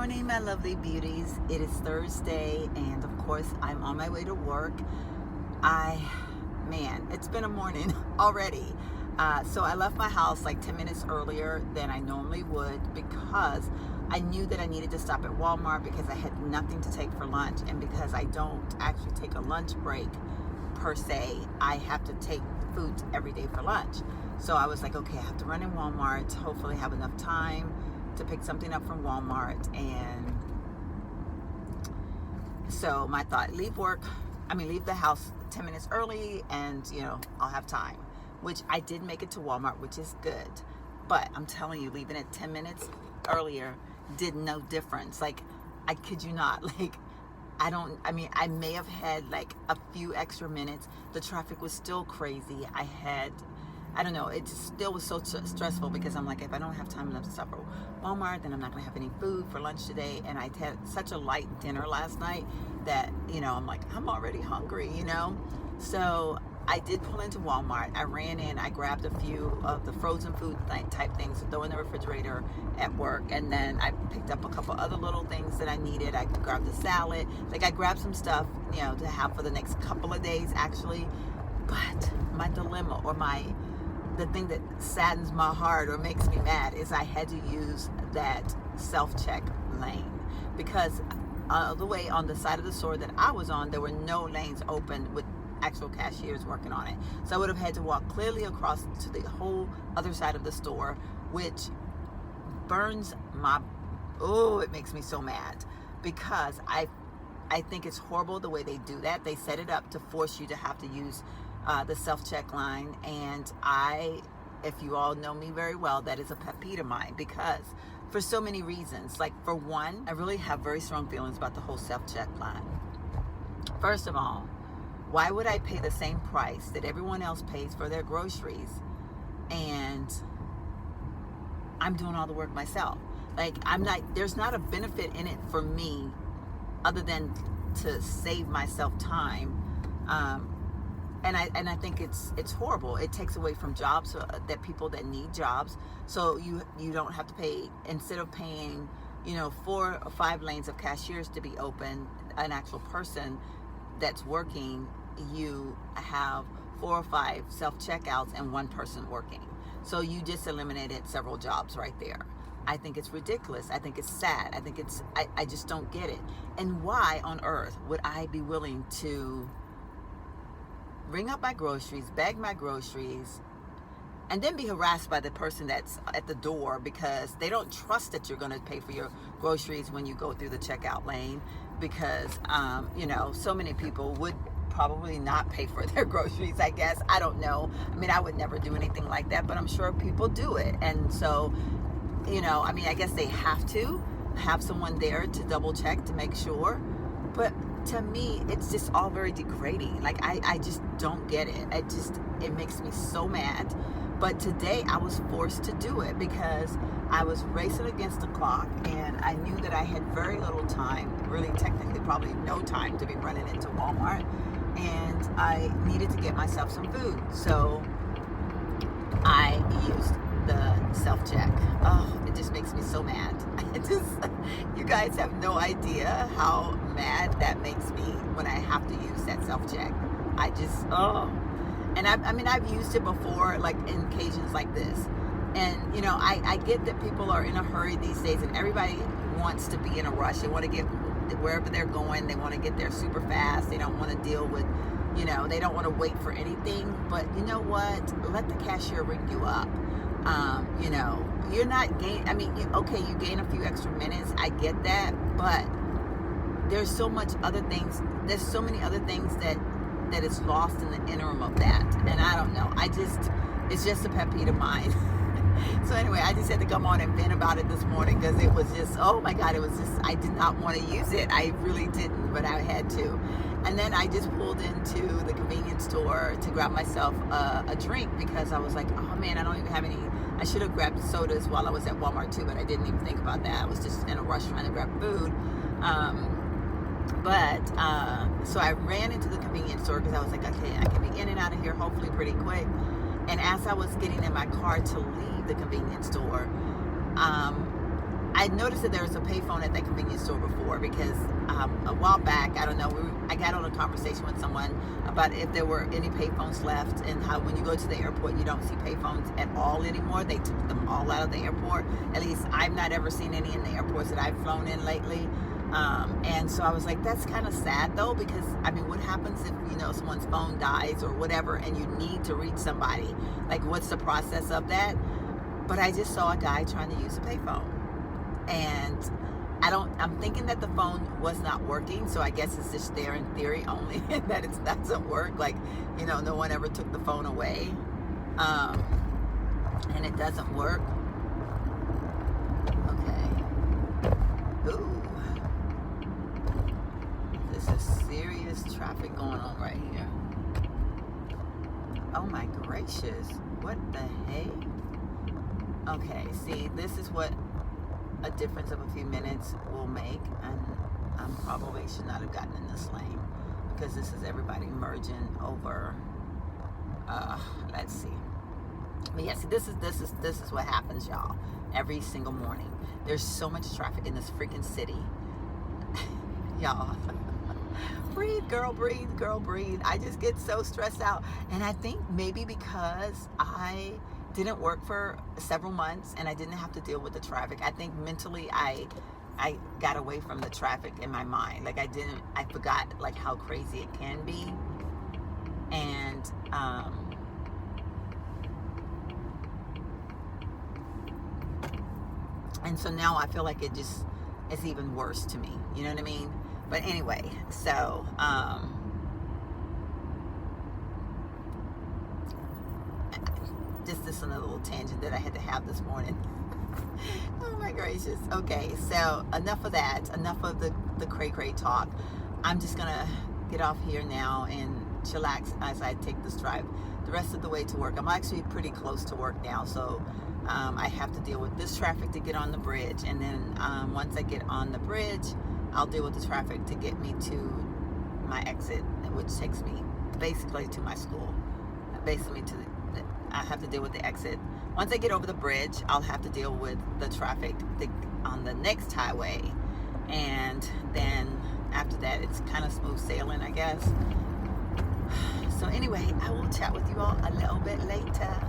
morning, my lovely beauties. It is Thursday, and of course, I'm on my way to work. It's been a morning already. So I left my house like 10 minutes earlier than I normally would because I knew that I needed to stop at Walmart because I had nothing to take for lunch, and because I don't actually take a lunch break per se, I have to take food every day for lunch. So I was like, okay, I have to run in Walmart, hopefully have enough time to pick something up from Walmart. And so my thought, leave the house 10 minutes early, and I'll have time, which I did make it to Walmart, which is good. But I'm telling you, leaving it 10 minutes earlier did no difference. Like, I kid you not, I may have had like a few extra minutes. The traffic was still crazy. I don't know, it still was so stressful because I'm like, if I don't have time enough to stop at Walmart, then I'm not going to have any food for lunch today. And I had such a light dinner last night that, I'm like, I'm already hungry, So I did pull into Walmart. I ran in, I grabbed a few of the frozen food type things to throw in the refrigerator at work. And then I picked up a couple other little things that I needed. I grabbed a salad. I grabbed some stuff, to have for the next couple of days, actually. But my dilemma, or the thing that saddens my heart or makes me mad, is I had to use that self-check lane because the way on the side of the store that I was on, there were no lanes open with actual cashiers working on it. So I would have had to walk clearly across to the whole other side of the store, which burns it makes me so mad because I think it's horrible the way they do that. They set it up to force you to have to use the self-check line, and if you all know me very well, that is a pet peeve of mine because for so many reasons. Like, for one, I really have very strong feelings about the whole self-check line. First of all, why would I pay the same price that everyone else pays for their groceries and I'm doing all the work myself? There's not a benefit in it for me other than to save myself time. And I think it's horrible. It takes away from jobs that people that need jobs. So you don't have to pay, instead of paying 4 or 5 lanes of cashiers to be open, an actual person that's working, you have 4 or 5 self-checkouts and 1 person working. So you just eliminated several jobs right there. I think it's ridiculous. I think it's sad. I just don't get it. And why on earth would I be willing to ring up my groceries, bag my groceries, and then be harassed by the person that's at the door because they don't trust that you're going to pay for your groceries when you go through the checkout lane, because so many people would probably not pay for their groceries, I guess. I don't know. I would never do anything like that, but I'm sure people do it. And so, I guess they have to have someone there to double check to make sure. But to me, it's just all very degrading. I just don't get it. It makes me so mad. But today I was forced to do it because I was racing against the clock, and I knew that I had very little time, really technically probably no time, to be running into Walmart, and I needed to get myself some food. So I used the self-check. Oh, it just makes me so mad. You guys have no idea how mad that makes me when I have to use that self-check. And I've used it before, like in occasions like this. And, I get that people are in a hurry these days, and everybody wants to be in a rush. They want to get wherever they're going. They want to get there super fast. They don't want to deal with, they don't want to wait for anything. But you know what? Let the cashier ring you up. You're not you gain a few extra minutes. I get that. But there's so much other things. There's so many other things that is lost in the interim of that. And I don't know. It's just a pet peeve of mine. So anyway, I just had to come on and vent about it this morning because it was just, oh my God, I did not want to use it. I really didn't, but I had to. And then I just pulled into the convenience store to grab myself a drink because I was like, oh man, I don't even have any. I should have grabbed sodas while I was at Walmart too, but I didn't even think about that. I was just in a rush trying to grab food. So I ran into the convenience store because I was like, okay, I can be in and out of here hopefully pretty quick. And as I was getting in my car to leave the convenience store, I noticed that there was a payphone at that convenience store before, because a while back, I don't know, I got on a conversation with someone about if there were any payphones left, and how when you go to the airport, you don't see payphones at all anymore. They took them all out of the airport. At least I've not ever seen any in the airports that I've flown in lately. And so I was like, that's kind of sad though, because I mean, what happens if, you know, someone's phone dies or whatever, and you need to reach somebody? Like, what's the process of that? But I just saw a guy trying to use a payphone, and I'm thinking that the phone was not working, so I guess it's just there in theory only, that it doesn't work. Like, you know, no one ever took the phone away, and it doesn't work. Okay. Ooh. This is serious traffic going on right here. Oh my gracious. What the heck? Okay, see, this is what a difference of a few minutes will make, and I probably should not have gotten in this lane, because this is everybody merging over. Let's see. But yeah, see, this is what happens, y'all, every single morning. There's so much traffic in this freaking city. Y'all. Breathe, girl, breathe, girl, breathe. I just get so stressed out. And I think maybe because I didn't work for several months and I didn't have to deal with the traffic, I think mentally I got away from the traffic in my mind. Like, I forgot like how crazy it can be. And so now I feel like it's even worse to me. You know what I mean? But anyway, so just another little tangent that I had to have this morning. Oh my gracious. Okay, so enough of that. Enough of the cray talk. I'm just gonna get off here now and chillax as I take this drive the rest of the way to work. I'm actually pretty close to work now, so I have to deal with this traffic to get on the bridge, and then once I get on the bridge, I'll deal with the traffic to get me to my exit, which takes me basically to my school. Basically I have to deal with the exit. Once I get over the bridge, I'll have to deal with the traffic on the next highway, and then after that, it's kind of smooth sailing, I guess. So anyway, I will chat with you all a little bit later.